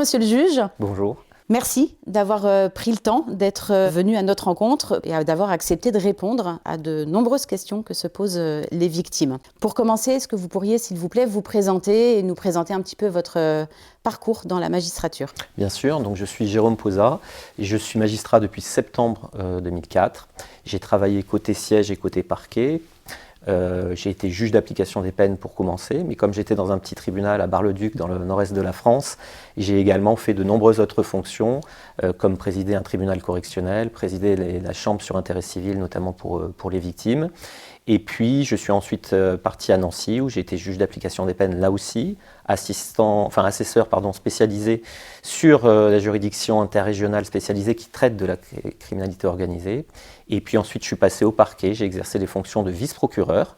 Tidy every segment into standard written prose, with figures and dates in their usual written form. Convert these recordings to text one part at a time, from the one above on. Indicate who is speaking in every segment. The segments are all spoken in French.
Speaker 1: monsieur le juge.
Speaker 2: Bonjour.
Speaker 1: Merci d'avoir pris le temps d'être venu à notre rencontre et d'avoir accepté de répondre à de nombreuses questions que se posent les victimes. Pour commencer, est-ce que vous pourriez, s'il vous plaît, vous présenter et nous présenter un petit peu votre parcours dans la magistrature?
Speaker 2: Bien sûr, donc je suis Jérôme Posa et je suis magistrat depuis septembre 2004. J'ai travaillé côté siège et côté parquet. J'ai été juge d'application des peines pour commencer, mais comme j'étais dans un petit tribunal à Bar-le-Duc, dans le nord-est de la France, j'ai également fait de nombreuses autres fonctions, comme présider un tribunal correctionnel, présider la chambre sur intérêt civil, notamment pour les victimes. Et puis, je suis ensuite parti à Nancy, où j'ai été juge d'application des peines, là aussi, assesseur spécialisé sur la juridiction interrégionale spécialisée qui traite de la criminalité organisée. Et puis ensuite, je suis passé au parquet, j'ai exercé les fonctions de vice-procureur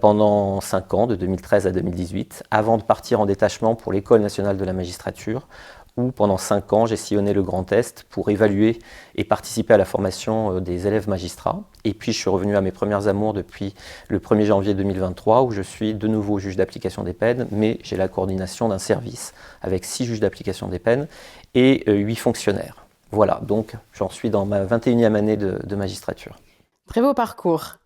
Speaker 2: pendant 5 ans, de 2013 à 2018, avant de partir en détachement pour l'École nationale de la magistrature, où pendant 5 ans, j'ai sillonné le Grand Est pour évaluer et participer à la formation des élèves magistrats. Et puis, je suis revenu à mes premières amours depuis le 1er janvier 2023, où je suis de nouveau juge d'application des peines, mais j'ai la coordination d'un service avec 6 juges d'application des peines et 8 fonctionnaires. Voilà, donc j'en suis dans ma 21e année de magistrature.
Speaker 1: Très beau parcours.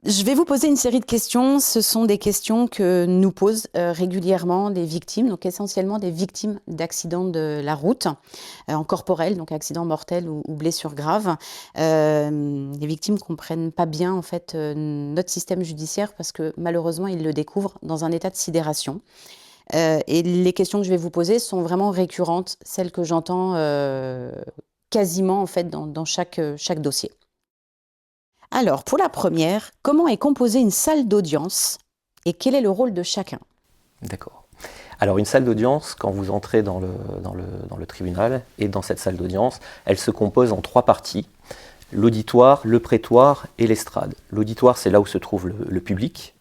Speaker 1: Je vais vous poser une série de questions. Ce sont des questions que nous posent régulièrement les victimes, donc essentiellement des victimes d'accidents de la route, en corporel, donc accidents mortels ou blessures graves. Les victimes ne comprennent pas bien en fait notre système judiciaire parce que malheureusement ils le découvrent dans un état de sidération. Et les questions que je vais vous poser sont vraiment récurrentes, celles que j'entends quasiment en fait dans chaque dossier. Alors, pour la première, comment est composée une salle d'audience et quel est le rôle de chacun?
Speaker 2: D'accord. Alors, une salle d'audience, quand vous entrez dans le tribunal et dans cette salle d'audience, elle se compose en 3 parties. L'auditoire, le prétoire et l'estrade. L'auditoire, c'est là où se trouve le public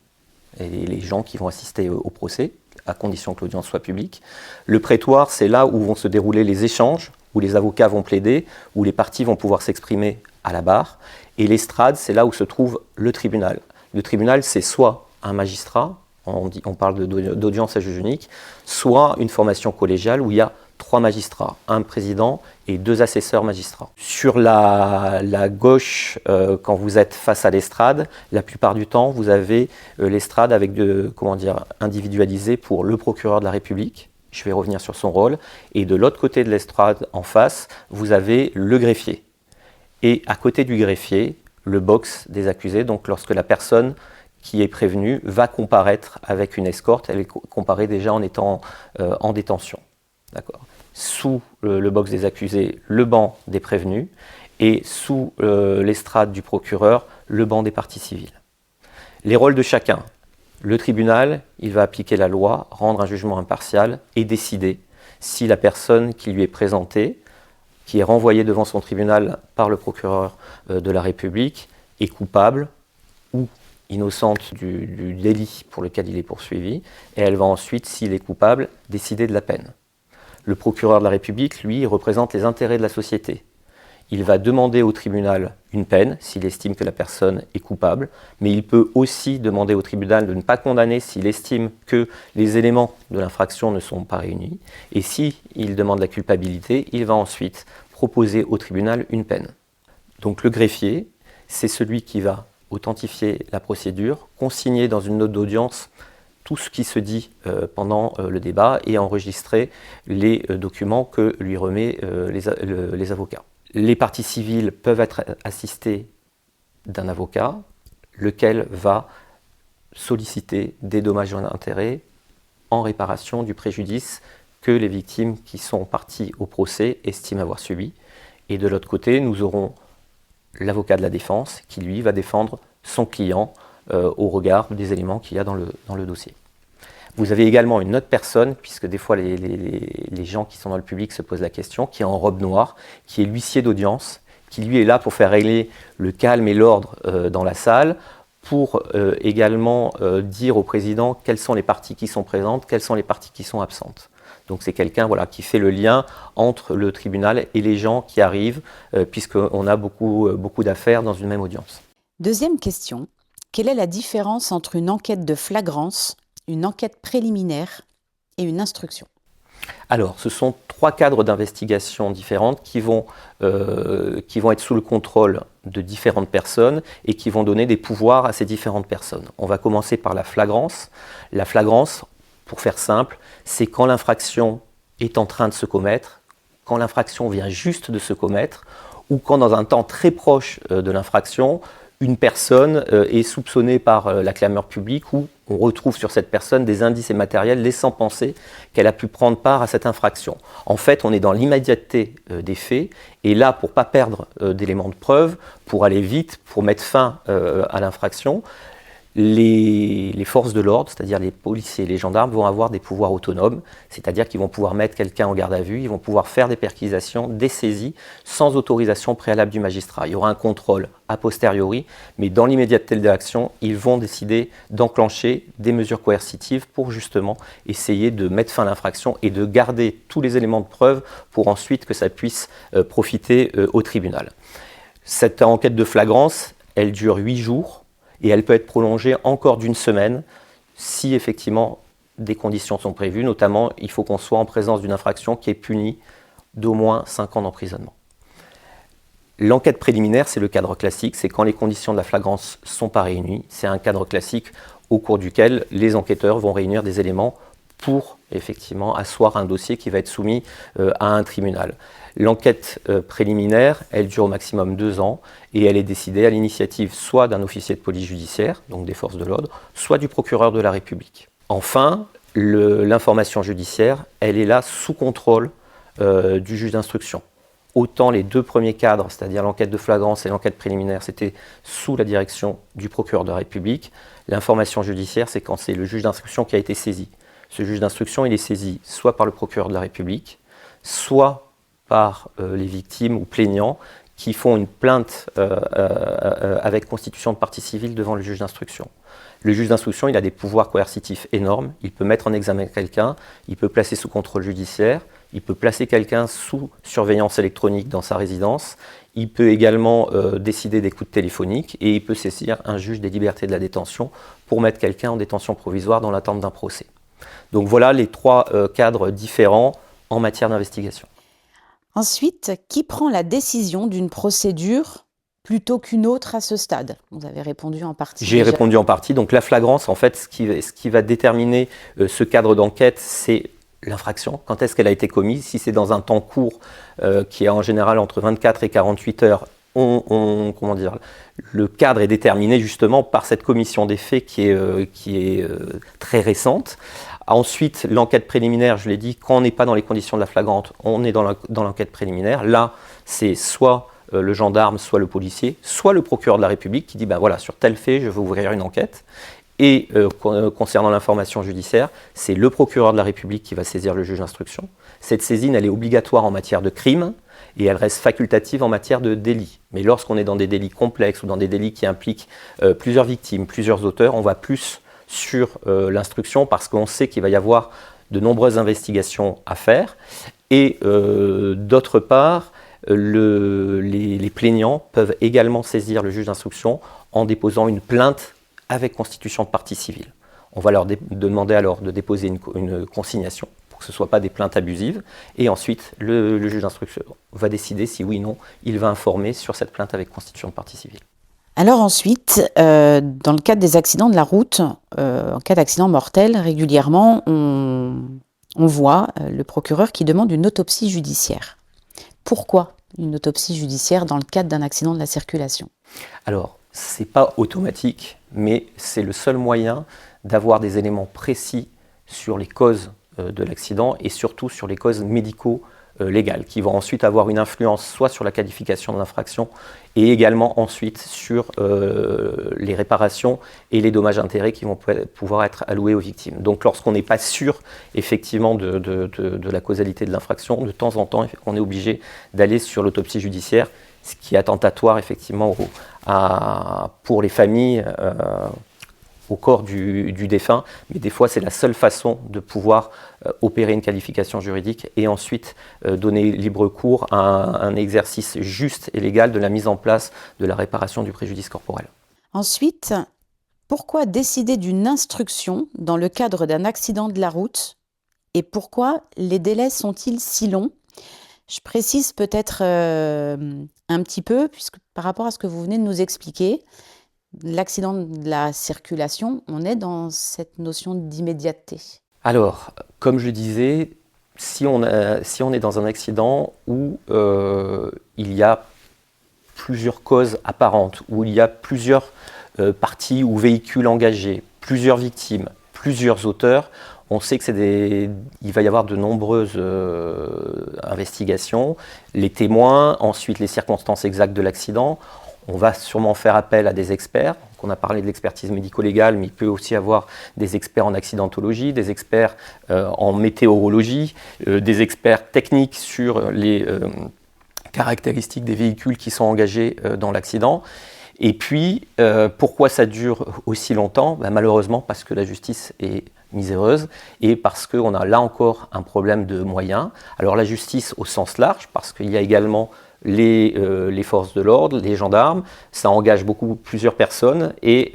Speaker 2: et les gens qui vont assister au procès, à condition que l'audience soit publique. Le prétoire, c'est là où vont se dérouler les échanges, où les avocats vont plaider, où les parties vont pouvoir s'exprimer à la barre. Et l'estrade, c'est là où se trouve le tribunal. Le tribunal, c'est soit un magistrat, on parle d'audience à juge unique, soit une formation collégiale où il y a 3 magistrats, un président et 2 assesseurs magistrats. Sur la gauche, quand vous êtes face à l'estrade, la plupart du temps, vous avez l'estrade avec individualisé pour le procureur de la République. Je vais revenir sur son rôle. Et de l'autre côté de l'estrade, en face, vous avez le greffier. Et à côté du greffier, le box des accusés, donc lorsque la personne qui est prévenue va comparaître avec une escorte, elle est comparée déjà en étant en détention. D'accord. Sous le box des accusés, le banc des prévenus, et sous l'estrade du procureur, le banc des parties civiles. Les rôles de chacun. Le tribunal, il va appliquer la loi, rendre un jugement impartial et décider si la personne qui lui est présentée, qui est renvoyée devant son tribunal par le procureur de la République, est coupable ou innocente du délit pour lequel il est poursuivi, et elle va ensuite, s'il est coupable, décider de la peine. Le procureur de la République, lui, représente les intérêts de la société. Il va demander au tribunal une peine s'il estime que la personne est coupable, mais il peut aussi demander au tribunal de ne pas condamner s'il estime que les éléments de l'infraction ne sont pas réunis. Et s'il demande la culpabilité, il va ensuite proposer au tribunal une peine. Donc le greffier, c'est celui qui va authentifier la procédure, consigner dans une note d'audience tout ce qui se dit pendant le débat et enregistrer les documents que lui remet les avocats. Les parties civiles peuvent être assistées d'un avocat, lequel va solliciter des dommages et intérêts en réparation du préjudice que les victimes qui sont parties au procès estiment avoir subi. Et de l'autre côté, nous aurons l'avocat de la défense qui, lui, va défendre son client au regard des éléments qu'il y a dans le dossier. Vous avez également une autre personne, puisque des fois les gens qui sont dans le public se posent la question, qui est en robe noire, qui est l'huissier d'audience, qui lui est là pour faire régler le calme et l'ordre dans la salle, pour également dire au président quelles sont les parties qui sont présentes, quelles sont les parties qui sont absentes. Donc c'est quelqu'un qui fait le lien entre le tribunal et les gens qui arrivent, puisqu'on a beaucoup d'affaires dans une même audience.
Speaker 1: Deuxième question, quelle est la différence entre une enquête de flagrance, une enquête préliminaire et une instruction?
Speaker 2: Alors, ce sont 3 cadres d'investigation différentes qui vont être sous le contrôle de différentes personnes et qui vont donner des pouvoirs à ces différentes personnes. On va commencer par la flagrance. La flagrance, pour faire simple, c'est quand l'infraction est en train de se commettre, quand l'infraction vient juste de se commettre, ou quand dans un temps très proche de l'infraction, une personne est soupçonnée par la clameur publique ou on retrouve sur cette personne des indices et matériels laissant penser qu'elle a pu prendre part à cette infraction. En fait, on est dans l'immédiateté des faits et là, pour ne pas perdre d'éléments de preuve, pour aller vite, pour mettre fin à l'infraction, les forces de l'ordre, c'est-à-dire les policiers et les gendarmes, vont avoir des pouvoirs autonomes, c'est-à-dire qu'ils vont pouvoir mettre quelqu'un en garde à vue, ils vont pouvoir faire des perquisitions, des saisies, sans autorisation préalable du magistrat. Il y aura un contrôle a posteriori, mais dans l'immédiateté de l'action, ils vont décider d'enclencher des mesures coercitives pour justement essayer de mettre fin à l'infraction et de garder tous les éléments de preuve pour ensuite que ça puisse profiter au tribunal. Cette enquête de flagrance, elle dure 8 jours. Et elle peut être prolongée encore d'1 semaine si effectivement des conditions sont prévues. Notamment, il faut qu'on soit en présence d'une infraction qui est punie d'au moins 5 ans d'emprisonnement. L'enquête préliminaire, c'est le cadre classique, c'est quand les conditions de la flagrance ne sont pas réunies. C'est un cadre classique au cours duquel les enquêteurs vont réunir des éléments pour effectivement asseoir un dossier qui va être soumis à un tribunal. L'enquête préliminaire, elle dure au maximum 2 ans et elle est décidée à l'initiative soit d'un officier de police judiciaire, donc des forces de l'ordre, soit du procureur de la République. Enfin, l'information judiciaire, elle est là sous contrôle du juge d'instruction. Autant les 2 premiers cadres, c'est-à-dire l'enquête de flagrance et l'enquête préliminaire, c'était sous la direction du procureur de la République. L'information judiciaire, c'est quand c'est le juge d'instruction qui a été saisi. Ce juge d'instruction, il est saisi soit par le procureur de la République, soit par les victimes ou plaignants qui font une plainte avec constitution de partie civile devant le juge d'instruction. Le juge d'instruction, il a des pouvoirs coercitifs énormes. Il peut mettre en examen quelqu'un, il peut placer sous contrôle judiciaire, il peut placer quelqu'un sous surveillance électronique dans sa résidence, il peut également décider d'écoute téléphonique et il peut saisir un juge des libertés de la détention pour mettre quelqu'un en détention provisoire dans l'attente d'un procès. Donc voilà les 3 cadres différents en matière d'investigation.
Speaker 1: Ensuite, qui prend la décision d'une procédure plutôt qu'une autre à ce stade? Vous avez répondu en partie.
Speaker 2: J'ai répondu en partie. Donc la flagrance, en fait, ce qui va déterminer ce cadre d'enquête, c'est l'infraction. Quand est-ce qu'elle a été commise? Si c'est dans un temps court, qui est en général entre 24 et 48 heures, comment dire, le cadre est déterminé justement par cette commission des faits qui est très récente. Ensuite, l'enquête préliminaire, je l'ai dit, quand on n'est pas dans les conditions de la flagrante, on est dans l'enquête préliminaire. Là, c'est soit le gendarme, soit le policier, soit le procureur de la République qui dit ben voilà, sur tel fait, je vais ouvrir une enquête. Et concernant l'information judiciaire, c'est le procureur de la République qui va saisir le juge d'instruction. Cette saisine, elle est obligatoire en matière de crime et elle reste facultative en matière de délit. Mais lorsqu'on est dans des délits complexes ou dans des délits qui impliquent plusieurs victimes, plusieurs auteurs, on va plus sur l'instruction parce qu'on sait qu'il va y avoir de nombreuses investigations à faire. Et d'autre part, les plaignants peuvent également saisir le juge d'instruction en déposant une plainte avec constitution de partie civile. On va leur demander alors de déposer une consignation pour que ce ne soit pas des plaintes abusives. Et ensuite, le juge d'instruction va décider si oui ou non il va informer sur cette plainte avec constitution de partie civile.
Speaker 1: Alors ensuite, dans le cadre des accidents de la route, en cas d'accident mortel, régulièrement, on voit le procureur qui demande une autopsie judiciaire. Pourquoi une autopsie judiciaire dans le cadre d'un accident de la circulation?
Speaker 2: Alors, ce n'est pas automatique, mais c'est le seul moyen d'avoir des éléments précis sur les causes de l'accident et surtout sur les causes médico-légales qui vont ensuite avoir une influence soit sur la qualification de l'infraction et également ensuite sur les réparations et les dommages-intérêts qui vont pouvoir être alloués aux victimes. Donc lorsqu'on n'est pas sûr effectivement de la causalité de l'infraction, de temps en temps on est obligé d'aller sur l'autopsie judiciaire, ce qui est attentatoire effectivement pour les familles au corps du défunt, mais des fois c'est la seule façon de pouvoir opérer une qualification juridique et ensuite donner libre cours à un exercice juste et légal de la mise en place de la réparation du préjudice corporel.
Speaker 1: Ensuite, pourquoi décider d'une instruction dans le cadre d'un accident de la route et pourquoi les délais sont-ils si longs? Je précise peut-être un petit peu, puisque par rapport à ce que vous venez de nous expliquer, l'accident de la circulation, on est dans cette notion d'immédiateté.
Speaker 2: Alors, comme je le disais, si on est dans un accident où il y a plusieurs causes apparentes, où il y a plusieurs parties ou véhicules engagés, plusieurs victimes, plusieurs auteurs, on sait il va y avoir de nombreuses investigations, les témoins, ensuite les circonstances exactes de l'accident. On va sûrement faire appel à des experts. On a parlé de l'expertise médico-légale, mais il peut aussi y avoir des experts en accidentologie, des experts en météorologie, des experts techniques sur les caractéristiques des véhicules qui sont engagés dans l'accident. Et puis, pourquoi ça dure aussi longtemps? Malheureusement, parce que la justice est miséreuse et parce qu'on a là encore un problème de moyens. Alors la justice au sens large, parce qu'il y a également les forces de l'ordre, les gendarmes, ça engage plusieurs personnes et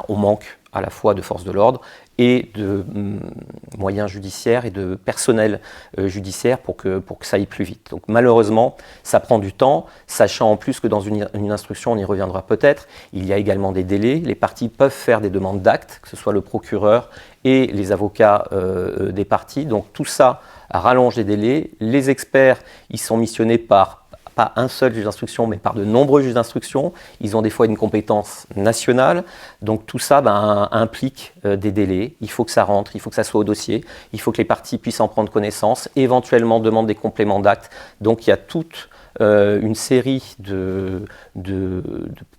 Speaker 2: on manque à la fois de forces de l'ordre et de moyens judiciaires et de personnel judiciaire pour que ça aille plus vite. Donc malheureusement, ça prend du temps, sachant en plus que dans une instruction, on y reviendra peut-être, il y a également des délais. Les parties peuvent faire des demandes d'actes, que ce soit le procureur et les avocats des parties. Donc tout ça rallonge les délais. Les experts, ils sont missionnés par pas un seul juge d'instruction, mais par de nombreux juges d'instruction. Ils ont des fois une compétence nationale. Donc tout ça implique des délais. Il faut que ça rentre, il faut que ça soit au dossier, il faut que les parties puissent en prendre connaissance, éventuellement demandent des compléments d'actes. Donc il y a toute une série de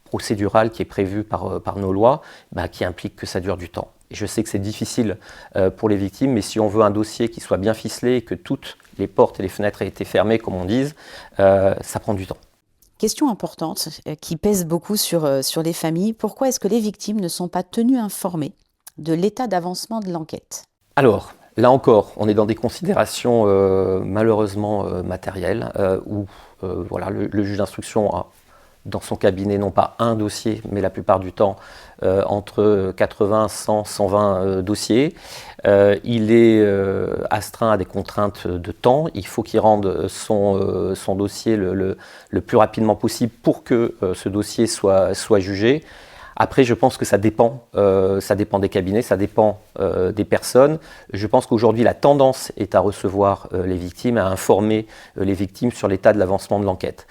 Speaker 2: procédurales qui est prévue par nos lois, qui implique que ça dure du temps. Et je sais que c'est difficile pour les victimes, mais si on veut un dossier qui soit bien ficelé et que toutes les portes et les fenêtres aient été fermées, comme on dit, ça prend du temps.
Speaker 1: Question importante qui pèse beaucoup sur les familles. Pourquoi est-ce que les victimes ne sont pas tenues informées de l'état d'avancement de l'enquête?
Speaker 2: Alors, là encore, on est dans des considérations malheureusement matérielles, où le juge d'instruction a dans son cabinet, non pas un dossier, mais la plupart du temps, entre 80, 100, 120 dossiers. Il est astreint à des contraintes de temps. Il faut qu'il rende son dossier le plus rapidement possible pour que ce dossier soit jugé. Après, je pense que ça dépend des cabinets, ça dépend des personnes. Je pense qu'aujourd'hui, la tendance est à recevoir les victimes, à informer les victimes sur l'état de l'avancement de l'enquête.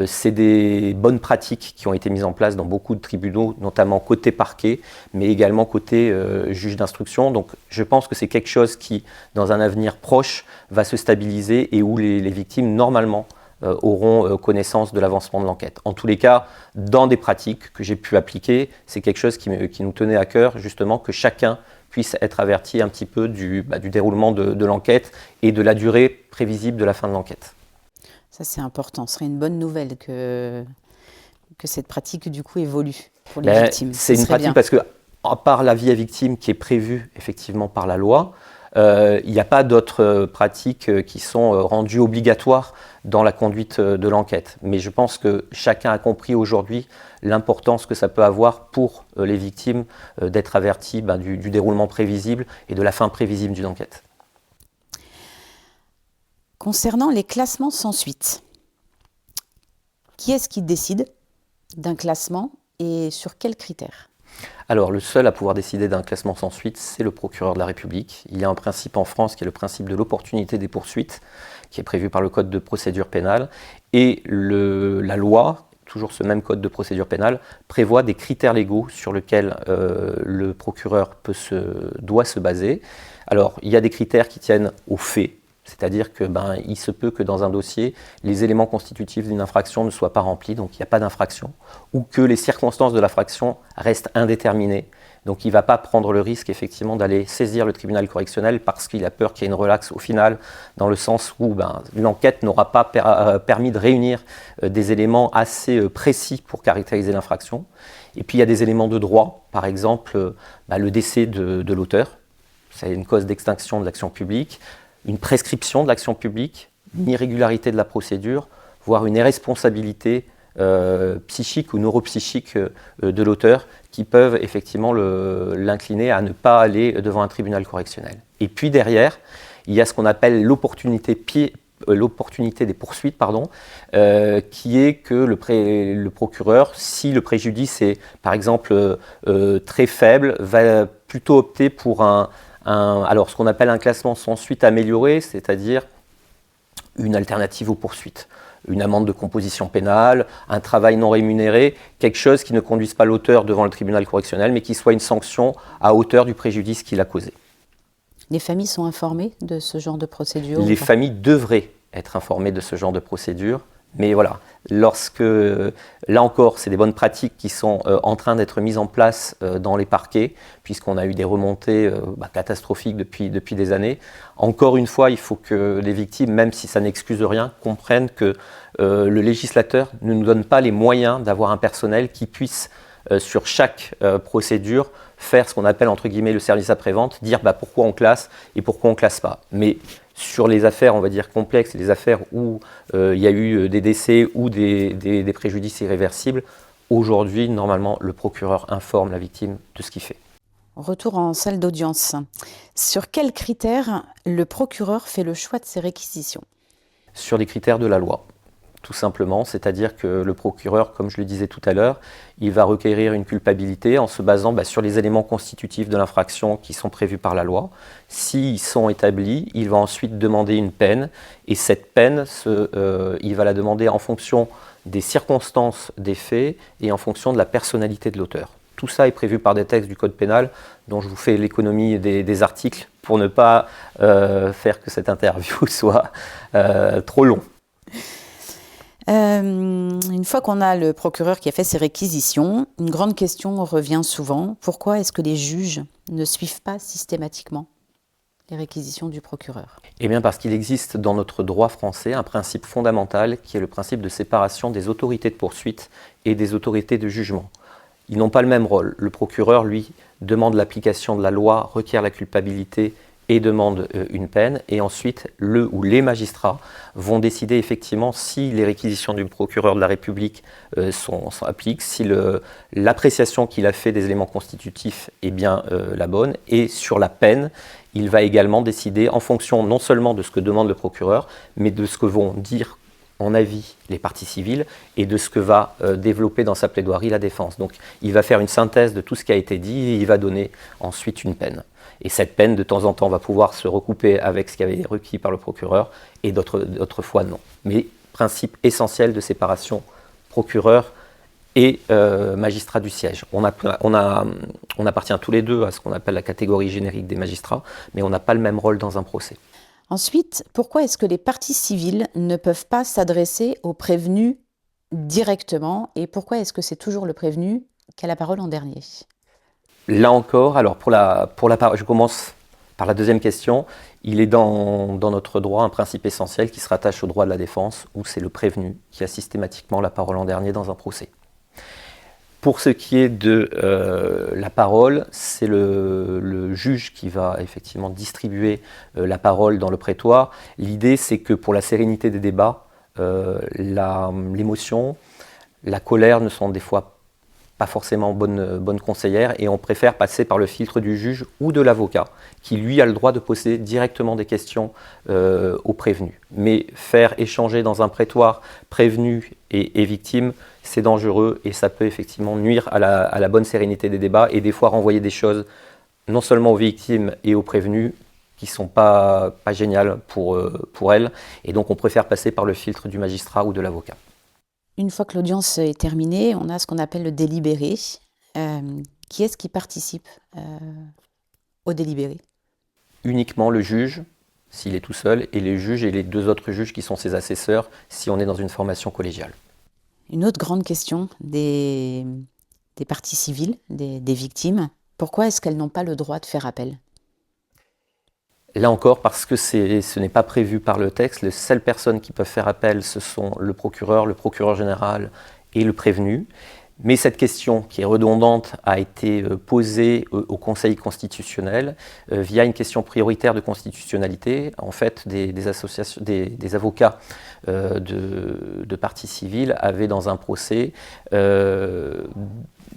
Speaker 2: C'est des bonnes pratiques qui ont été mises en place dans beaucoup de tribunaux, notamment côté parquet, mais également côté juge d'instruction. Donc je pense que c'est quelque chose qui, dans un avenir proche, va se stabiliser et où les victimes, normalement, auront connaissance de l'avancement de l'enquête. En tous les cas, dans des pratiques que j'ai pu appliquer, c'est quelque chose qui nous tenait à cœur, justement, que chacun puisse être averti un petit peu du déroulement de l'enquête et de la durée prévisible de la fin de l'enquête.
Speaker 1: Ça, c'est important. Ce serait une bonne nouvelle que cette pratique, du coup, évolue pour les victimes.
Speaker 2: C'est une pratique parce que, à part l'avis à victime qui est prévu effectivement par la loi, il n'y a pas d'autres pratiques qui sont rendues obligatoires dans la conduite de l'enquête. Mais je pense que chacun a compris aujourd'hui l'importance que ça peut avoir pour les victimes d'être avertis du déroulement prévisible et de la fin prévisible d'une enquête.
Speaker 1: Concernant les classements sans suite, qui est-ce qui décide d'un classement et sur quels critères?
Speaker 2: Alors, le seul à pouvoir décider d'un classement sans suite, c'est le procureur de la République. Il y a un principe en France qui est le principe de l'opportunité des poursuites, qui est prévu par le Code de procédure pénale. Et la loi, toujours ce même Code de procédure pénale, prévoit des critères légaux sur lesquels le procureur doit se baser. Alors, il y a des critères qui tiennent aux faits. C'est-à-dire que il se peut que dans un dossier, les éléments constitutifs d'une infraction ne soient pas remplis, donc il n'y a pas d'infraction, ou que les circonstances de l'infraction restent indéterminées. Donc il ne va pas prendre le risque effectivement d'aller saisir le tribunal correctionnel parce qu'il a peur qu'il y ait une relaxe au final, dans le sens où l'enquête n'aura pas permis de réunir des éléments assez précis pour caractériser l'infraction. Et puis il y a des éléments de droit, par exemple le décès de l'auteur, c'est une cause d'extinction de l'action publique, une prescription de l'action publique, une irrégularité de la procédure, voire une irresponsabilité psychique ou neuropsychique de l'auteur qui peuvent effectivement l'incliner à ne pas aller devant un tribunal correctionnel. Et puis derrière, il y a ce qu'on appelle l'opportunité des poursuites, qui est que le procureur, si le préjudice est par exemple très faible, va plutôt opter pour alors ce qu'on appelle un classement sans suite amélioré, c'est-à-dire une alternative aux poursuites. Une amende de composition pénale, un travail non rémunéré, quelque chose qui ne conduise pas l'auteur devant le tribunal correctionnel, mais qui soit une sanction à hauteur du préjudice qu'il a causé.
Speaker 1: Les familles sont informées de ce genre de procédure?
Speaker 2: Les familles devraient être informées de ce genre de procédure, mais voilà, là encore, c'est des bonnes pratiques qui sont en train d'être mises en place dans les parquets, puisqu'on a eu des remontées catastrophiques depuis des années. Encore une fois, il faut que les victimes, même si ça n'excuse rien, comprennent que le législateur ne nous donne pas les moyens d'avoir un personnel qui puisse, sur chaque procédure, faire ce qu'on appelle entre guillemets le service après-vente, dire pourquoi on classe et pourquoi on ne classe pas. Mais sur les affaires, on va dire complexes, les affaires où il y a eu des décès ou des préjudices irréversibles, aujourd'hui, normalement, le procureur informe la victime de ce qu'il fait.
Speaker 1: Retour en salle d'audience. Sur quels critères le procureur fait le choix de ses réquisitions?
Speaker 2: Sur les critères de la loi, tout simplement, c'est-à-dire que le procureur, comme je le disais tout à l'heure, il va requérir une culpabilité en se basant sur les éléments constitutifs de l'infraction qui sont prévus par la loi. S'ils sont établis, il va ensuite demander une peine, et cette peine, il va la demander en fonction des circonstances des faits et en fonction de la personnalité de l'auteur. Tout ça est prévu par des textes du Code pénal, dont je vous fais l'économie des articles pour ne pas faire que cette interview soit trop longue.
Speaker 1: Une fois qu'on a le procureur qui a fait ses réquisitions, une grande question revient souvent. Pourquoi est-ce que les juges ne suivent pas systématiquement les réquisitions du procureur?
Speaker 2: Eh bien parce qu'il existe dans notre droit français un principe fondamental qui est le principe de séparation des autorités de poursuite et des autorités de jugement. Ils n'ont pas le même rôle. Le procureur, lui, demande l'application de la loi, requiert la culpabilité et demande une peine, et ensuite le ou les magistrats vont décider effectivement si les réquisitions du procureur de la République s'appliquent, si l'appréciation qu'il a fait des éléments constitutifs est bien la bonne, et sur la peine, il va également décider en fonction non seulement de ce que demande le procureur, mais de ce que vont dire en avis les parties civiles et de ce que va développer dans sa plaidoirie la défense. Donc il va faire une synthèse de tout ce qui a été dit et il va donner ensuite une peine. Et cette peine, de temps en temps, va pouvoir se recouper avec ce qui avait été requis par le procureur, et d'autres fois, non. Mais principe essentiel de séparation procureur et magistrat du siège. On appartient tous les deux à ce qu'on appelle la catégorie générique des magistrats, mais on n'a pas le même rôle dans un procès.
Speaker 1: Ensuite, pourquoi est-ce que les parties civiles ne peuvent pas s'adresser au prévenu directement, et pourquoi est-ce que c'est toujours le prévenu qui a la parole en dernier?
Speaker 2: Là encore, alors je commence par la deuxième question. Il est dans notre droit un principe essentiel qui se rattache au droit de la défense, où c'est le prévenu qui a systématiquement la parole en dernier dans un procès. Pour ce qui est de la parole, c'est le juge qui va effectivement distribuer la parole dans le prétoire. L'idée, c'est que pour la sérénité des débats, l'émotion, la colère ne sont des fois pas forcément bonne conseillère, et on préfère passer par le filtre du juge ou de l'avocat, qui lui a le droit de poser directement des questions au prévenu. Mais faire échanger dans un prétoire prévenu et victime, c'est dangereux, et ça peut effectivement nuire à la bonne sérénité des débats, et des fois renvoyer des choses non seulement aux victimes et aux prévenus qui ne sont pas géniales pour elles, et donc on préfère passer par le filtre du magistrat ou de l'avocat.
Speaker 1: Une fois que l'audience est terminée, on a ce qu'on appelle le délibéré. Qui est-ce qui participe au délibéré?
Speaker 2: Uniquement le juge, s'il est tout seul, et les juges et les deux autres juges qui sont ses assesseurs, si on est dans une formation collégiale.
Speaker 1: Une autre grande question des parties civiles, des victimes. Pourquoi est-ce qu'elles n'ont pas le droit de faire appel?
Speaker 2: Là encore, parce que ce n'est pas prévu par le texte, les seules personnes qui peuvent faire appel, ce sont le procureur général et le prévenu. Mais cette question, qui est redondante, a été posée au Conseil constitutionnel via une question prioritaire de constitutionnalité. En fait, des avocats de partie civile avaient, dans un procès,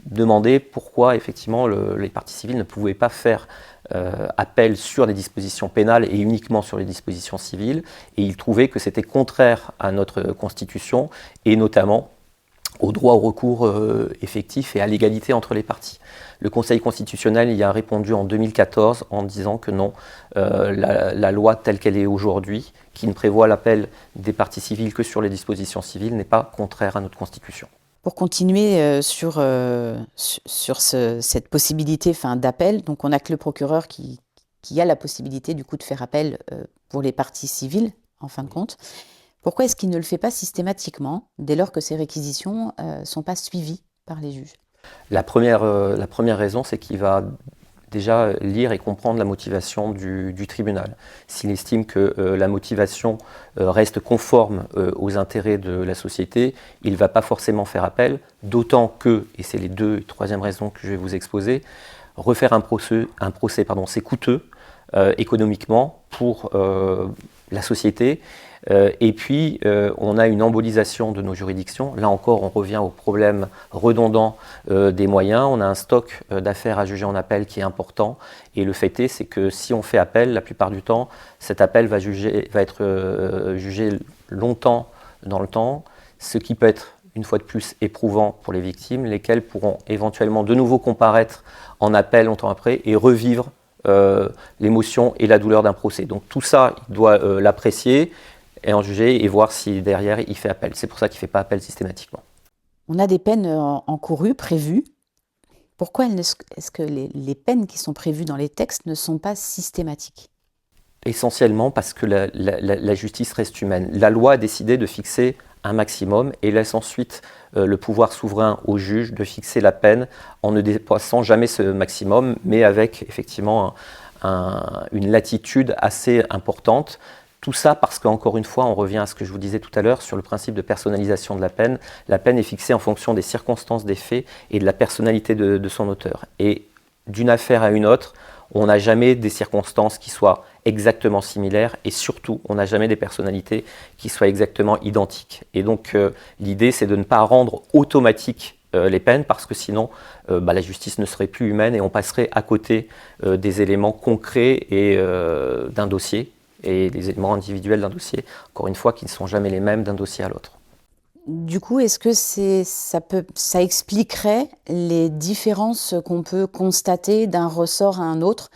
Speaker 2: demandé pourquoi, effectivement, les parties civiles ne pouvaient pas faire appel sur des dispositions pénales et uniquement sur les dispositions civiles. Et ils trouvaient que c'était contraire à notre Constitution, et notamment au droit au recours effectif et à l'égalité entre les parties. Le Conseil constitutionnel y a répondu en 2014 en disant que non, la loi telle qu'elle est aujourd'hui, qui ne prévoit l'appel des parties civiles que sur les dispositions civiles, n'est pas contraire à notre Constitution.
Speaker 1: Pour continuer sur cette possibilité d'appel, donc on n'a que le procureur qui a la possibilité du coup de faire appel pour les parties civiles, en fin de compte. Pourquoi est-ce qu'il ne le fait pas systématiquement, dès lors que ces réquisitions ne sont pas suivies par les juges?
Speaker 2: La première raison, c'est qu'il va déjà lire et comprendre la motivation du tribunal. S'il estime que la motivation reste conforme aux intérêts de la société, il ne va pas forcément faire appel, d'autant que, et c'est les deux et troisième raisons que je vais vous exposer, refaire un procès c'est coûteux économiquement pour la société. Et puis, on a une embolisation de nos juridictions. Là encore, on revient au problème redondant des moyens. On a un stock d'affaires à juger en appel qui est important. Et le fait est, c'est que si on fait appel, la plupart du temps, cet appel va être jugé longtemps dans le temps, ce qui peut être, une fois de plus, éprouvant pour les victimes, lesquelles pourront éventuellement de nouveau comparaître en appel longtemps après et revivre l'émotion et la douleur d'un procès. Donc tout ça, il doit l'apprécier et en juger et voir si derrière il fait appel. C'est pour ça qu'il ne fait pas appel systématiquement.
Speaker 1: On a des peines encourues, prévues. Pourquoi est-ce que les peines qui sont prévues dans les textes ne sont pas systématiques?
Speaker 2: Essentiellement parce que la justice reste humaine. La loi a décidé de fixer un maximum et laisse ensuite le pouvoir souverain au juge de fixer la peine en ne dépassant jamais ce maximum, mais avec effectivement une latitude assez importante. Tout ça parce qu'encore une fois, on revient à ce que je vous disais tout à l'heure sur le principe de personnalisation de la peine. La peine est fixée en fonction des circonstances des faits et de la personnalité de son auteur. Et d'une affaire à une autre, on n'a jamais des circonstances qui soient exactement similaires et surtout, on n'a jamais des personnalités qui soient exactement identiques. Et donc, l'idée, c'est de ne pas rendre automatique les peines parce que sinon, la justice ne serait plus humaine et on passerait à côté des éléments concrets et d'un dossier et des éléments individuels d'un dossier, encore une fois, qui ne sont jamais les mêmes d'un dossier à l'autre.
Speaker 1: Du coup, est-ce que ça expliquerait les différences qu'on peut constater d'un ressort à un autre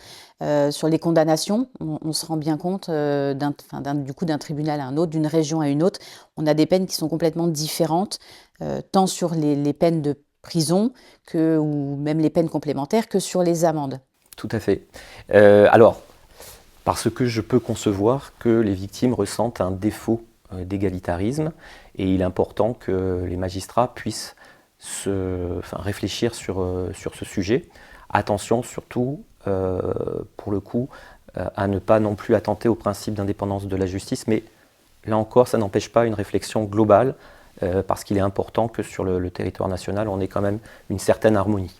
Speaker 1: sur les condamnations? On se rend bien compte d'un tribunal à un autre, d'une région à une autre. On a des peines qui sont complètement différentes, tant sur les peines de prison ou même les peines complémentaires que sur les amendes.
Speaker 2: Tout à fait. Alors, parce que je peux concevoir que les victimes ressentent un défaut d'égalitarisme et il est important que les magistrats puissent réfléchir sur ce sujet. Attention surtout, pour le coup, à ne pas non plus attenter au principe d'indépendance de la justice, mais là encore, ça n'empêche pas une réflexion globale parce qu'il est important que sur le territoire national, on ait quand même une certaine harmonie.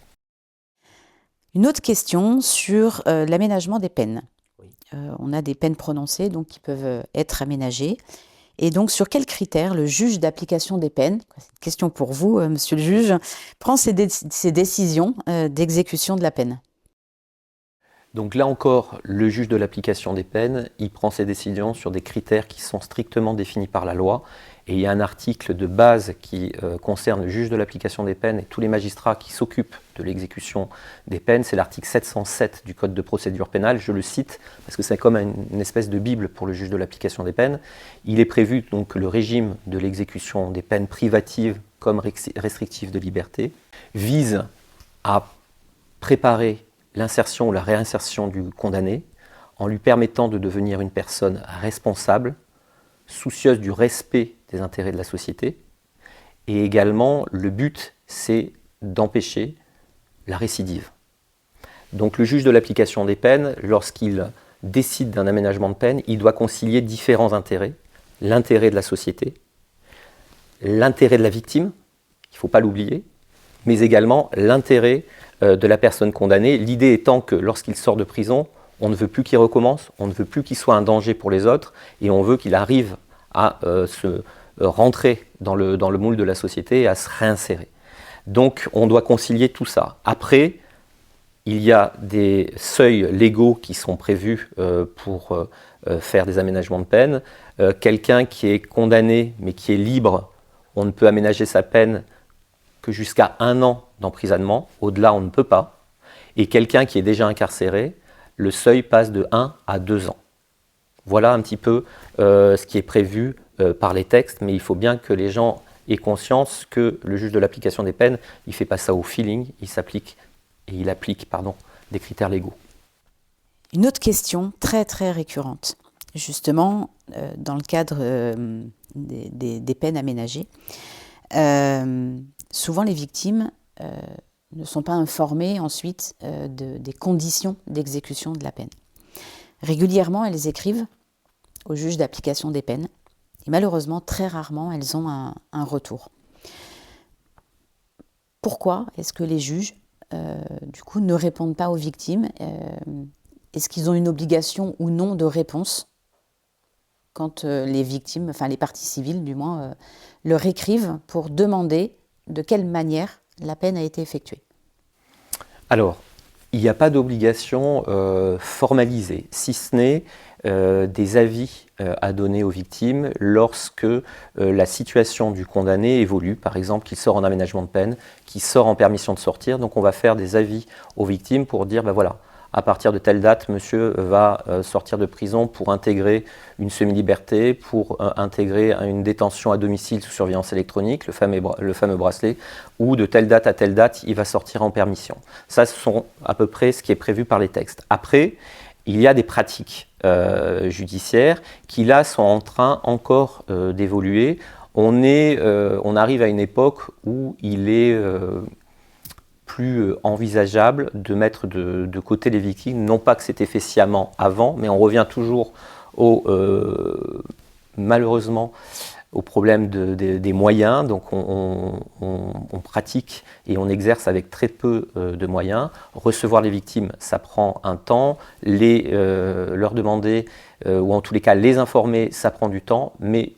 Speaker 1: Une autre question sur l'aménagement des peines. On a des peines prononcées donc, qui peuvent être aménagées. Et donc, sur quels critères le juge d'application des peines, c'est une question pour vous, monsieur le juge, prend ses décisions d'exécution de la peine?
Speaker 2: Donc là encore, le juge de l'application des peines, il prend ses décisions sur des critères qui sont strictement définis par la loi. Et il y a un article de base qui concerne le juge de l'application des peines et tous les magistrats qui s'occupent de l'exécution des peines. C'est l'article 707 du Code de procédure pénale. Je le cite parce que c'est comme une espèce de bible pour le juge de l'application des peines. Il est prévu donc que le régime de l'exécution des peines privatives comme restrictives de liberté vise à préparer l'insertion ou la réinsertion du condamné en lui permettant de devenir une personne responsable, soucieuse du respect des intérêts de la société. Et également, le but, c'est d'empêcher la récidive. Donc le juge de l'application des peines, lorsqu'il décide d'un aménagement de peine, il doit concilier différents intérêts. L'intérêt de la société, l'intérêt de la victime, il ne faut pas l'oublier, mais également l'intérêt de la personne condamnée. L'idée étant que lorsqu'il sort de prison, on ne veut plus qu'il recommence, on ne veut plus qu'il soit un danger pour les autres, et on veut qu'il arrive à se rentrer dans le moule de la société et à se réinsérer. Donc on doit concilier tout ça. Après, il y a des seuils légaux qui sont prévus pour faire des aménagements de peine. Quelqu'un qui est condamné mais qui est libre, on ne peut aménager sa peine que jusqu'à 1 an d'emprisonnement. Au-delà, on ne peut pas. Et quelqu'un qui est déjà incarcéré, le seuil passe de 1 à 2 ans. Voilà un petit peu ce qui est prévu par les textes, mais il faut bien que les gens aient conscience que le juge de l'application des peines, il ne fait pas ça au feeling, il applique des critères légaux.
Speaker 1: Une autre question très très récurrente, justement dans le cadre des peines aménagées. Souvent les victimes ne sont pas informées ensuite des conditions d'exécution de la peine. Régulièrement, elles écrivent au juge d'application des peines et malheureusement, très rarement, elles ont un retour. Pourquoi est-ce que les juges, du coup, ne répondent pas aux victimes? Est-ce qu'ils ont une obligation ou non de réponse quand les victimes, enfin les parties civiles du moins, leur écrivent pour demander de quelle manière la peine a été effectuée?
Speaker 2: Alors, il n'y a pas d'obligation formalisée, si ce n'est des avis à donner aux victimes lorsque la situation du condamné évolue, par exemple qu'il sort en aménagement de peine, qu'il sort en permission de sortir. Donc on va faire des avis aux victimes pour dire, ben voilà, à partir de telle date, monsieur va sortir de prison pour intégrer une semi-liberté, pour intégrer une détention à domicile sous surveillance électronique, le fameux bracelet, ou de telle date à telle date, il va sortir en permission. Ça, ce sont à peu près ce qui est prévu par les textes. Après, il y a des pratiques judiciaires qui, là, sont en train encore d'évoluer. On arrive à une époque où il est plus envisageable de mettre de côté les victimes. Non pas que c'était fait sciemment avant, mais on revient toujours malheureusement au problème des moyens. Donc on pratique et on exerce avec très peu de moyens. Recevoir les victimes, ça prend un temps. Leur demander, ou en tous les cas les informer, ça prend du temps. Mais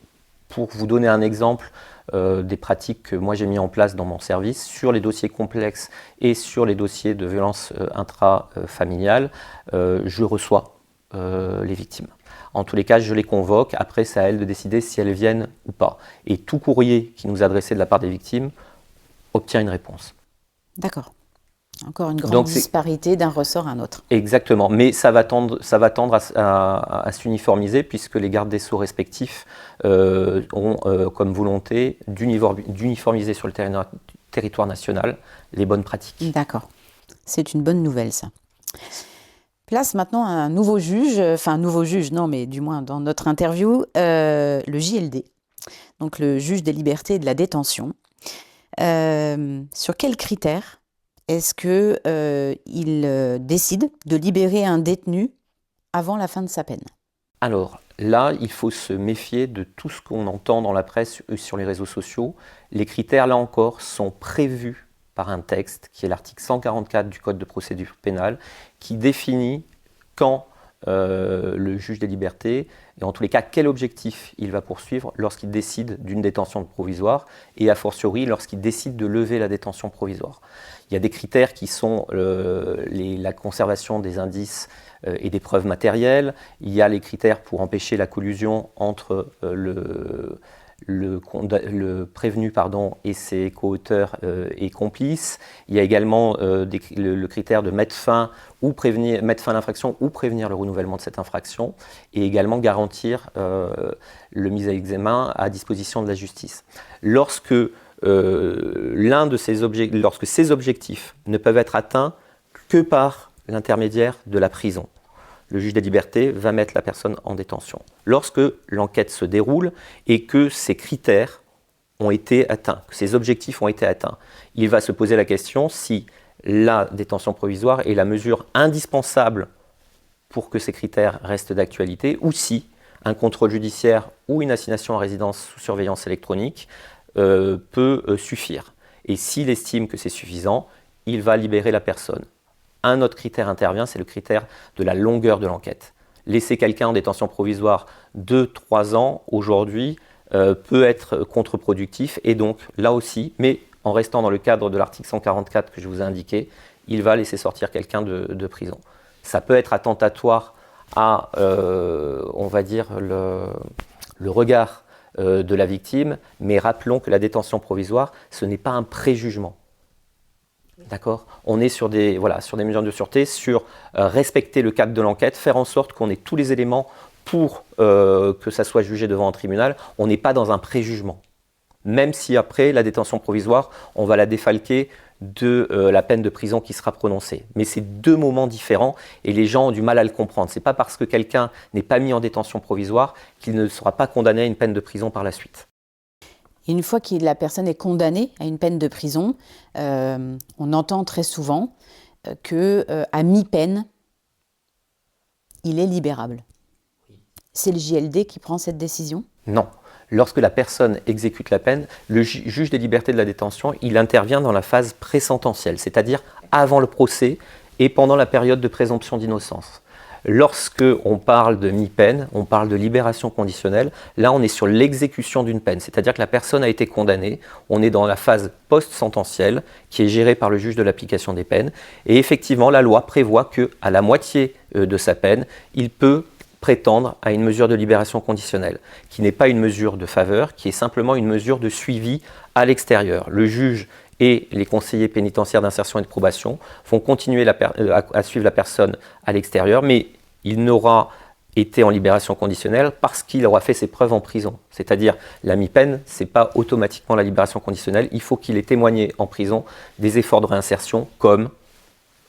Speaker 2: pour vous donner un exemple, des pratiques que moi j'ai mis en place dans mon service sur les dossiers complexes et sur les dossiers de violences intrafamiliales, je reçois les victimes. En tous les cas, je les convoque. Après, c'est à elles de décider si elles viennent ou pas. Et tout courrier qui nous est adressé de la part des victimes obtient une réponse.
Speaker 1: D'accord. Encore une grande disparité d'un ressort à un autre.
Speaker 2: Exactement, mais ça va tendre à s'uniformiser puisque les gardes des Sceaux respectifs ont comme volonté d'uniformiser sur le territoire national les bonnes pratiques.
Speaker 1: D'accord, c'est une bonne nouvelle ça. Place maintenant un nouveau juge, enfin un nouveau juge, non mais du moins dans notre interview, le JLD, donc le juge des libertés et de la détention. Sur quels critères est-ce qu'il décide de libérer un détenu avant la fin de sa peine?
Speaker 2: Alors là, il faut se méfier de tout ce qu'on entend dans la presse sur les réseaux sociaux. Les critères, là encore, sont prévus par un texte qui est l'article 144 du Code de procédure pénale qui définit quand le juge des libertés, et en tous les cas, quel objectif il va poursuivre lorsqu'il décide d'une détention provisoire et a fortiori lorsqu'il décide de lever la détention provisoire. Il y a des critères qui sont la conservation des indices et des preuves matérielles. Il y a les critères pour empêcher la collusion entre le prévenu et ses co-auteurs et complices. Il y a également le critère de mettre fin à l'infraction ou prévenir le renouvellement de cette infraction, et également garantir le mise à examen à disposition de la justice. Lorsque ces objectifs ne peuvent être atteints que par l'intermédiaire de la prison, le juge des libertés va mettre la personne en détention. Lorsque l'enquête se déroule et que ces critères ont été atteints, que ces objectifs ont été atteints, il va se poser la question si la détention provisoire est la mesure indispensable pour que ces critères restent d'actualité, ou si un contrôle judiciaire ou une assignation à résidence sous surveillance électronique peut suffire. Et s'il estime que c'est suffisant, il va libérer la personne. Un autre critère intervient, c'est le critère de la longueur de l'enquête. Laisser quelqu'un en détention provisoire 2-3 ans, aujourd'hui, peut être contre-productif. Et donc, là aussi, mais en restant dans le cadre de l'article 144 que je vous ai indiqué, il va laisser sortir quelqu'un de prison. Ça peut être attentatoire à, on va dire, le regard de la victime, mais rappelons que la détention provisoire, ce n'est pas un préjugement. D'accord ? On est sur des mesures de sûreté, sur respecter le cadre de l'enquête, faire en sorte qu'on ait tous les éléments pour que ça soit jugé devant un tribunal. On n'est pas dans un préjugement. Même si après, la détention provisoire, on va la défalquer de la peine de prison qui sera prononcée. Mais c'est deux moments différents et les gens ont du mal à le comprendre. Ce n'est pas parce que quelqu'un n'est pas mis en détention provisoire qu'il ne sera pas condamné à une peine de prison par la suite.
Speaker 1: Et une fois que la personne est condamnée à une peine de prison, on entend très souvent qu'à mi-peine, il est libérable. C'est le JLD qui prend cette décision ?
Speaker 2: Non. Lorsque la personne exécute la peine, le juge des libertés de la détention, il intervient dans la phase présententielle, c'est-à-dire avant le procès et pendant la période de présomption d'innocence. Lorsque on parle de mi-peine, on parle de libération conditionnelle, là on est sur l'exécution d'une peine, c'est-à-dire que la personne a été condamnée, on est dans la phase post-sententielle qui est gérée par le juge de l'application des peines, et effectivement la loi prévoit qu'à la moitié de sa peine, il peut prétendre à une mesure de libération conditionnelle, qui n'est pas une mesure de faveur, qui est simplement une mesure de suivi à l'extérieur. Le juge et les conseillers pénitentiaires d'insertion et de probation vont continuer à suivre la personne à l'extérieur, mais il n'aura été en libération conditionnelle parce qu'il aura fait ses preuves en prison. C'est-à-dire, la mi-peine, ce n'est pas automatiquement la libération conditionnelle, il faut qu'il ait témoigné en prison des efforts de réinsertion, comme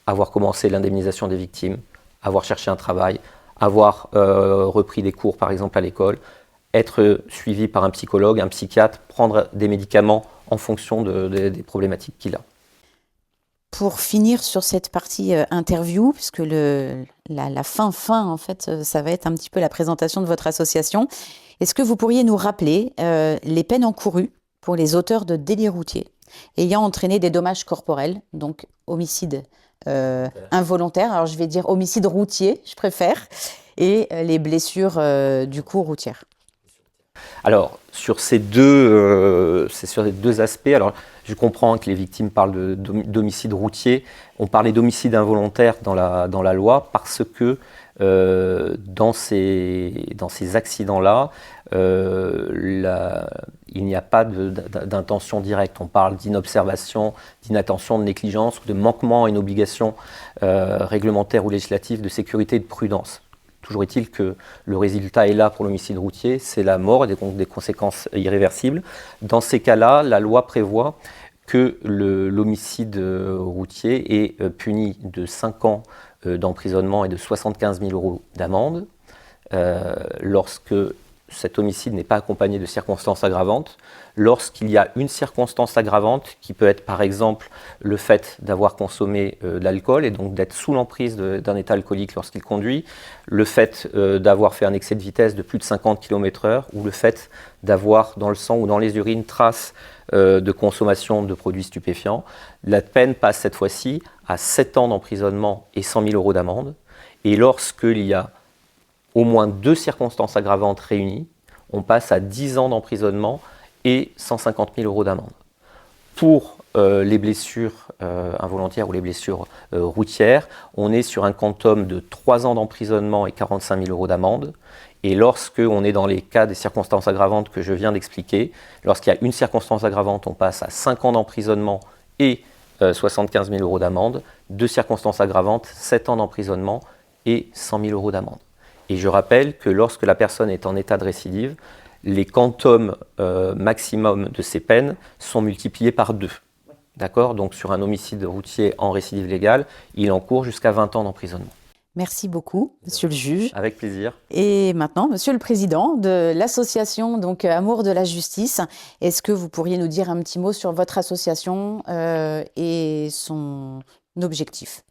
Speaker 2: avoir commencé l'indemnisation des victimes, avoir cherché un travail, avoir repris des cours par exemple à l'école, être suivi par un psychologue, un psychiatre, prendre des médicaments en fonction des problématiques qu'il a.
Speaker 1: Pour finir sur cette partie interview, puisque la fin en fait, ça va être un petit peu la présentation de votre association, est-ce que vous pourriez nous rappeler les peines encourues pour les auteurs de délits routiers ayant entraîné des dommages corporels, donc homicide involontaire, alors je vais dire homicide routier, je préfère, et les blessures du coup routières.
Speaker 2: Alors, sur ces deux aspects, alors je comprends que les victimes parlent d'homicide routier. On parlait d'homicide involontaire dans la loi parce que dans ces accidents-là, il n'y a pas d'intention directe. On parle d'inobservation, d'inattention, de négligence, de manquement à une obligation réglementaire ou législative de sécurité et de prudence. Toujours est-il que le résultat est là pour l'homicide routier, c'est la mort et des conséquences irréversibles. Dans ces cas-là, la loi prévoit que l'homicide routier est puni de 5 ans d'emprisonnement et de 75 000 € d'amende lorsque cet homicide n'est pas accompagné de circonstances aggravantes, lorsqu'il y a une circonstance aggravante qui peut être par exemple le fait d'avoir consommé de l'alcool et donc d'être sous l'emprise d'un état alcoolique lorsqu'il conduit, le fait d'avoir fait un excès de vitesse de plus de 50 km/h ou le fait d'avoir dans le sang ou dans les urines traces de consommation de produits stupéfiants. La peine passe cette fois-ci à 7 ans d'emprisonnement et 100 000 € d'amende. Et lorsqu'il y a au moins 2 circonstances aggravantes réunies, on passe à 10 ans d'emprisonnement et 150 000 € d'amende. Pour les blessures involontaires ou les blessures routières, on est sur un quantum de 3 ans d'emprisonnement et 45 000 € d'amende. Et lorsque on est dans les cas des circonstances aggravantes que je viens d'expliquer, lorsqu'il y a une circonstance aggravante, on passe à 5 ans d'emprisonnement et 75 000 € d'amende. 2 circonstances aggravantes, 7 ans d'emprisonnement et 100 000 € d'amende. Et je rappelle que lorsque la personne est en état de récidive, les quantums maximum de ces peines sont multipliés par 2. D'accord ? Donc sur un homicide routier en récidive légale, il encourt jusqu'à 20 ans d'emprisonnement.
Speaker 1: Merci beaucoup, monsieur le juge.
Speaker 2: Avec plaisir.
Speaker 1: Et maintenant, monsieur le président de l'association donc Amour de la justice, est-ce que vous pourriez nous dire un petit mot sur votre association et son objectif ?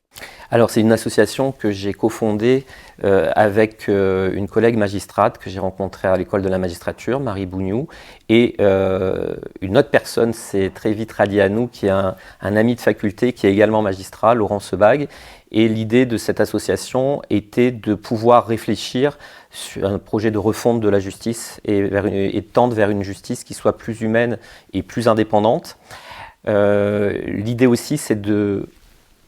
Speaker 2: Alors c'est une association que j'ai cofondée avec une collègue magistrate que j'ai rencontrée à l'école de la magistrature, Marie Bougnou, et une autre personne s'est très vite ralliée à nous, qui est un ami de faculté qui est également magistrat, Laurent Sebag. Et l'idée de cette association était de pouvoir réfléchir sur un projet de refonte de la justice et tendre vers une justice qui soit plus humaine et plus indépendante. L'idée aussi, c'est de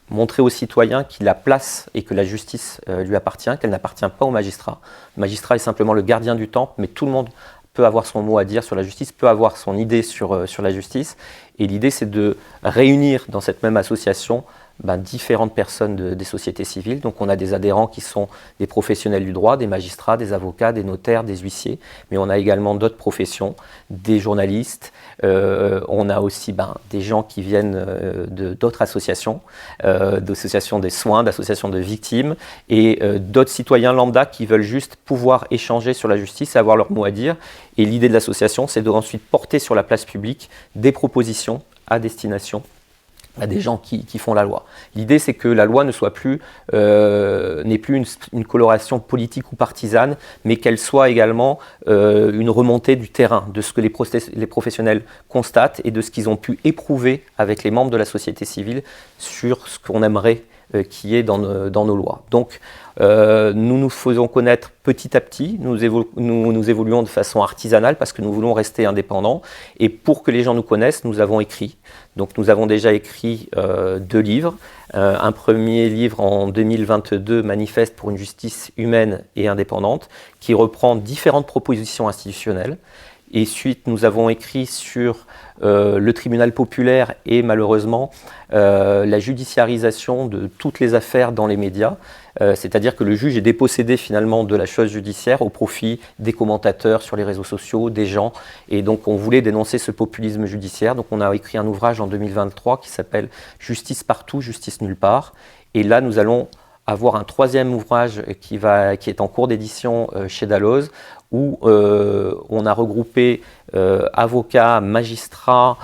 Speaker 2: montrer aux citoyens qu'il a place et que la justice lui appartient, qu'elle n'appartient pas au magistrat. Le magistrat est simplement le gardien du temple, mais tout le monde peut avoir son mot à dire sur la justice, peut avoir son idée sur la justice. Et l'idée, c'est de réunir dans cette même association différentes personnes des sociétés civiles. Donc on a des adhérents qui sont des professionnels du droit, des magistrats, des avocats, des notaires, des huissiers, mais on a également d'autres professions, des journalistes, on a aussi des gens qui viennent d'autres associations, d'associations des soins, d'associations de victimes, et d'autres citoyens lambda qui veulent juste pouvoir échanger sur la justice et avoir leur mot à dire. Et l'idée de l'association, c'est de ensuite porter sur la place publique des propositions à destination à des gens qui font la loi. L'idée, c'est que la loi ne soit plus, n'ait plus une coloration politique ou partisane, mais qu'elle soit également une remontée du terrain, de ce que les professionnels constatent et de ce qu'ils ont pu éprouver avec les membres de la société civile sur ce qu'on aimerait qui est dans nos lois. Donc, nous nous faisons connaître petit à petit, nous évoluons de façon artisanale parce que nous voulons rester indépendants. Et pour que les gens nous connaissent, nous avons écrit. Donc, nous avons déjà écrit 2 livres. Un premier livre en 2022, Manifeste pour une justice humaine et indépendante, qui reprend différentes propositions institutionnelles. Et suite, nous avons écrit sur le tribunal populaire et malheureusement la judiciarisation de toutes les affaires dans les médias. C'est-à-dire que le juge est dépossédé finalement de la chose judiciaire au profit des commentateurs sur les réseaux sociaux, des gens. Et donc on voulait dénoncer ce populisme judiciaire. Donc on a écrit un ouvrage en 2023 qui s'appelle « Justice partout, justice nulle part ». Et là, nous allons avoir un 3e ouvrage qui est en cours d'édition chez Dalloz, où on a regroupé avocats, magistrats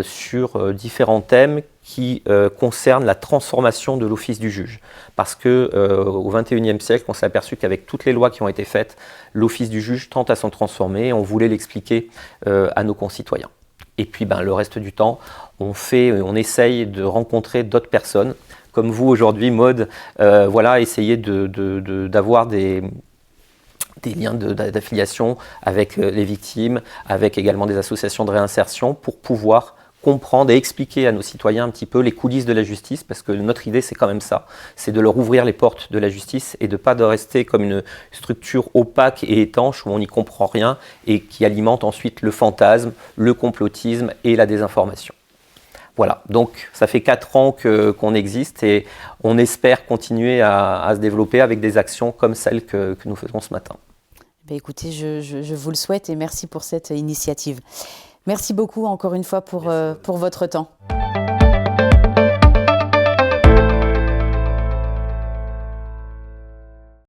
Speaker 2: sur différents thèmes qui concernent la transformation de l'office du juge. Parce qu'au XXIe siècle, on s'est aperçu qu'avec toutes les lois qui ont été faites, l'office du juge tend à s'en transformer et on voulait l'expliquer à nos concitoyens. Et puis le reste du temps, on essaye de rencontrer d'autres personnes, comme vous aujourd'hui, Maud, essayer d'avoir des liens d'affiliation avec les victimes, avec également des associations de réinsertion pour pouvoir comprendre et expliquer à nos citoyens un petit peu les coulisses de la justice, parce que notre idée c'est quand même ça, c'est de leur ouvrir les portes de la justice et de pas de rester comme une structure opaque et étanche où on n'y comprend rien et qui alimente ensuite le fantasme, le complotisme et la désinformation. Voilà, donc ça fait 4 ans qu'on existe et on espère continuer à se développer avec des actions comme celles que nous faisons ce matin.
Speaker 1: Écoutez, je vous le souhaite et merci pour cette initiative. Merci beaucoup encore une fois pour votre temps.